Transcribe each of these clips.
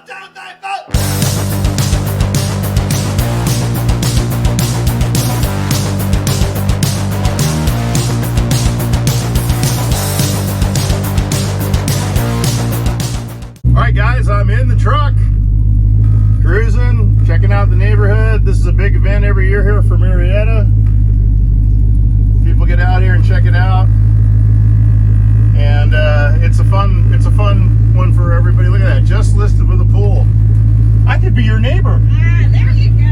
Alright guys, I'm in the truck, cruising, checking out the neighborhood. This is a big event every year here for Murietta. People get out here and check it out. And it's a fun one for everybody. Look at that, just listed with a pool. I could be your neighbor. There you go.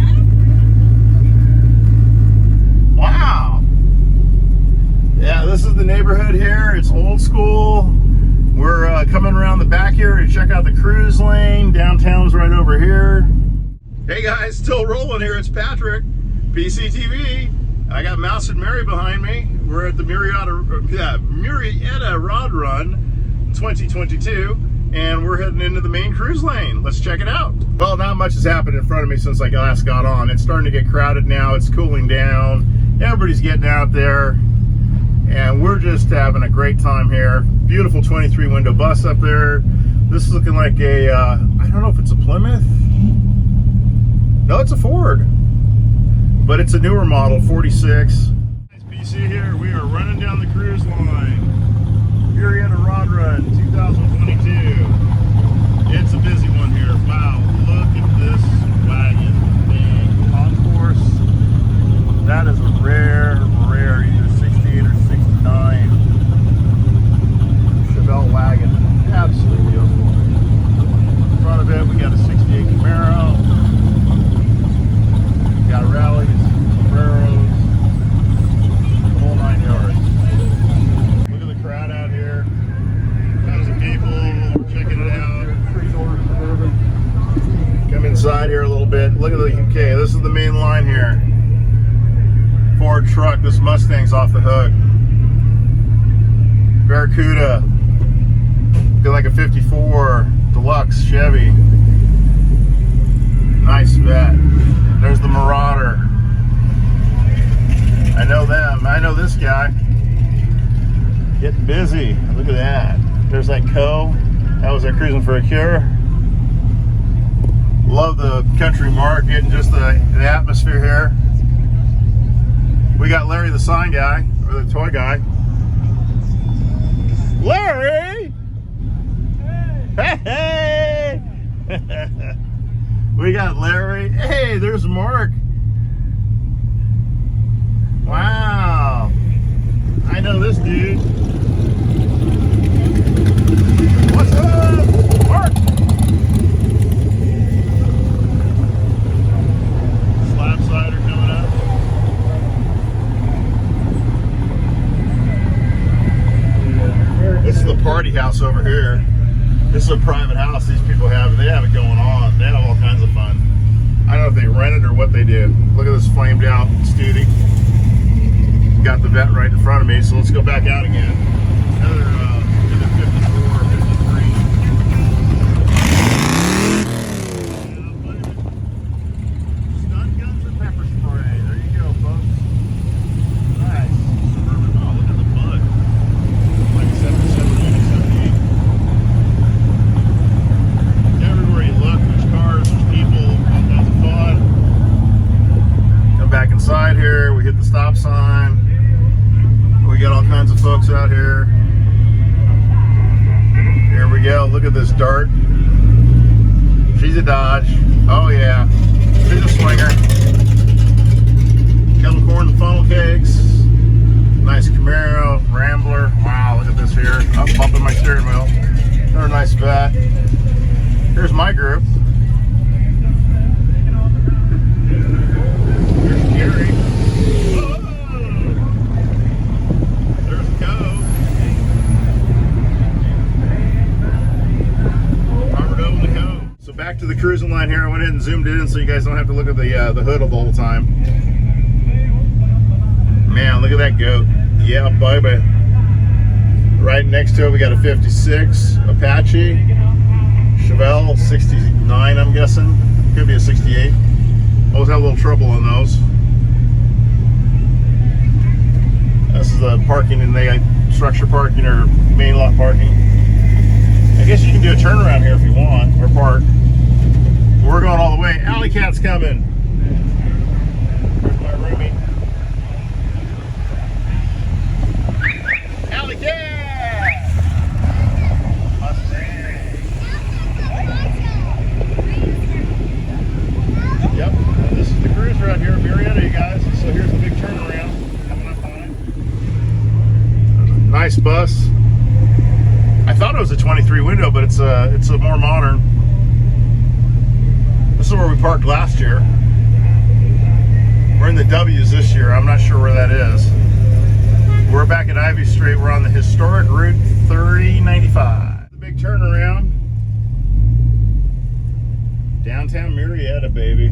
Wow. Yeah, this is the neighborhood here. It's old school. We're coming around the back here to check out the cruise lane. Downtown's right over here. Hey guys, still rolling here. It's Patrick, PCTV. I got Mouse and Mary behind me. We're at the Murietta Rod Run 2022, and we're heading into the main cruise lane. Let's check it out. Well, not much has happened in front of me since I last got on. It's starting to get crowded now. It's cooling down. Everybody's getting out there. And we're just having a great time here. Beautiful 23 window bus up there. This is looking like a, I don't know if it's a Plymouth. No, it's a Ford. But it's a newer model, 46. Nice PC here. We are running down the cruise line. Murietta Rod Run 2022. It's a busy one here. Wow, look at this wagon thing. Concourse. That is a rare, either 68 or 69 Chevelle wagon. Absolutely beautiful. In front of it, we got a 68 Camaro. We got rallies, sombreros, the whole 9 yards. Look at the crowd out here. Tons of people checking it out. Come inside here a little bit. Look at the UK. This is the main line here. Ford truck. This Mustang's off the hook. Barracuda. Feel like a 54 Deluxe Chevy. Nice vet. There's the Marauder. I know them. I know this guy. Getting busy. Look at that. There's that Co. That was our Cruising for a Cure. Love the country market and just the atmosphere here. We got Larry the sign guy, or the toy guy. Larry! Hey! Hey! We got Larry. Hey, there's Mark. Wow. I know this dude. What's up, Mark? Slab cider coming up. This is the party house over here. This is a private house these people have. They have it going on. They have all kinds of fun. I don't know if they rent it or what they do. Look at this flamed out Studi. Got the vet right in front of me, so let's go back out again. Another 54, 53. Stun guns and pepper spray. There you go, folks. Nice. Suburban. Oh, look at the mud. Like 77, 78. Everywhere you look, there's cars, there's people, all kinds of fun. Come back inside here, we hit the stop sign. We got all kinds of folks out here. Here we go, look at this Dart. She's a Dodge. Oh yeah, she's a swinger. Kettle corn and funnel cakes. Nice Camaro, Rambler. Wow, look at this here. I'm bumping my steering wheel. Another nice vet. Here's my group. Here's Gary. Whoa! There's Co. Robert O and the Co. So back to the cruising line here. I went ahead and zoomed it in so you guys don't have to look at the hood the whole time. Man, look at that goat. Yeah, baby. Right next to it, we got a 56 Apache. Chevelle, 69, I'm guessing. Could be a 68. Always have a little trouble on those. This is the parking, and they got structure parking or main lot parking. I guess you can do a turnaround here if you want, or park. We're going all the way. Alley Cat's coming. There's my roomie. Alley Cat! Yep, this is the cruise right here at Murietta, you guys. So here's the big turnaround coming up on it. Nice bus. I thought it was a 23 window, but it's a more modern. This is where we parked last year. We're in the W's this year. I'm not sure where that is. We're back at Ivy Street. We're on the historic Route 3095. The big turnaround. Downtown Murrieta, baby.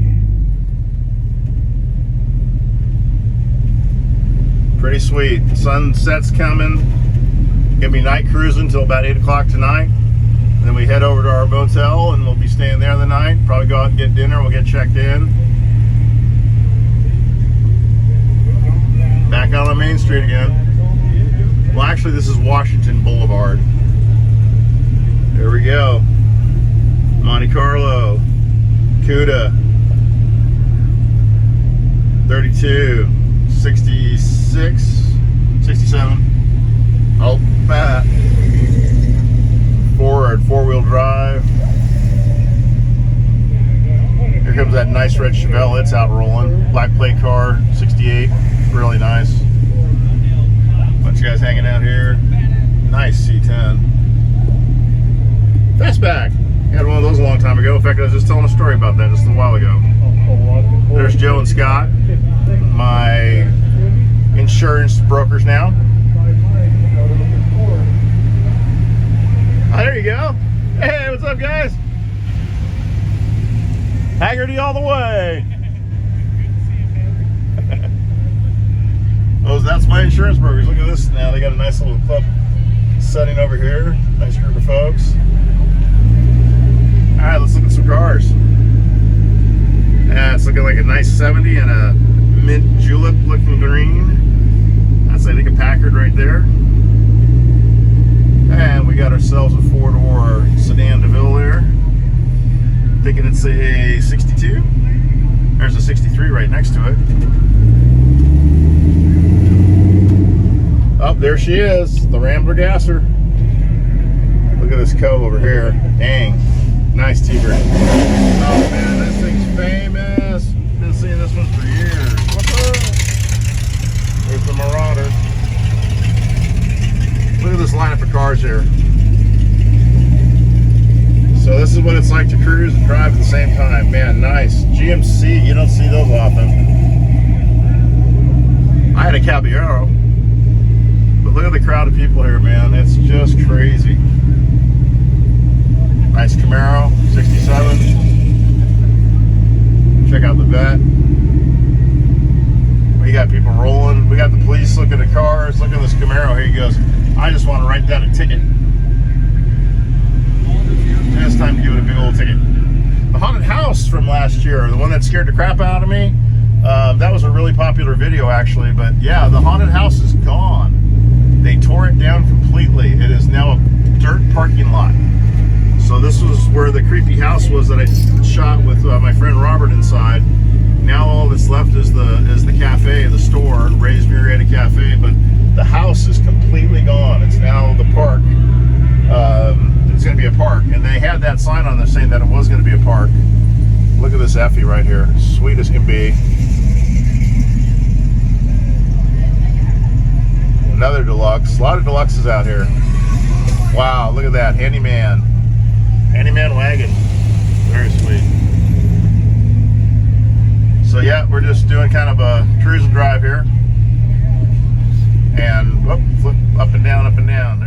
Pretty sweet. Sunset's coming. Gonna be night cruising until about 8 o'clock tonight. And then we head over to our motel and we'll be staying there the night. Probably go out and get dinner. We'll get checked in. Back out on Main Street again. Well, actually, this is Washington Boulevard. There we go. Monte Carlo. Cuda. 32. 66. 67. Oh, Matt. Forward, four-wheel drive. Here comes that nice red Chevelle. It's out rolling. Black plate car, 68. Really nice. Bunch of guys hanging out here. Nice C10. Fastback. Had one of those a long time ago. In fact, I was just telling a story about that just a while ago. There's Joe and Scott, my insurance brokers now. Oh, there you go. Hey, what's up, guys? Haggerty all the way. Oh, that's my insurance brokers. Look at this now. They got a nice little club setting over here. Nice group of folks. All right, let's look at some cars. Yeah, it's looking like a nice 70 and a mint julep looking green. That's, I think, a Packard right there. And we got ourselves a four-door sedan DeVille there. Thinking it's a 62. There's a 63 right next to it. Oh, there she is, the Rambler Gasser. Look at this cove over here. Dang, nice T-bird. Oh man, this thing's famous. Been seeing this one for years. What's up? There's the Marauder. Look at this lineup of cars here. So this is what it's like to cruise and drive at the same time. Man, nice. GMC, you don't see those often. I had a Caballero. But look at the crowd of people here, man. It's just crazy. Nice Camaro, 67. Check out the vet. We got people rolling. We got the police looking at cars. Look at this Camaro. Here he goes. I just want to write down a ticket. And it's time to give it a big old ticket. The haunted house from last year, the one that scared the crap out of me, that was a really popular video actually. But yeah, the haunted house is gone. They tore it down completely. It is now a dirt parking lot. So this was where the creepy house was that I shot with my friend Robert inside. Now all that's left is the cafe, the store, Ray's Murietta Cafe. But the house is completely gone. It's now the park. It's going to be a park, and they had that sign on there saying that it was going to be a park. Look at this Effie right here, sweet as can be. Another deluxe. A lot of deluxes out here. Wow, look at that. Handyman wagon. Very sweet. So yeah, we're just doing kind of a cruise and drive here. And flip up and down, up and down.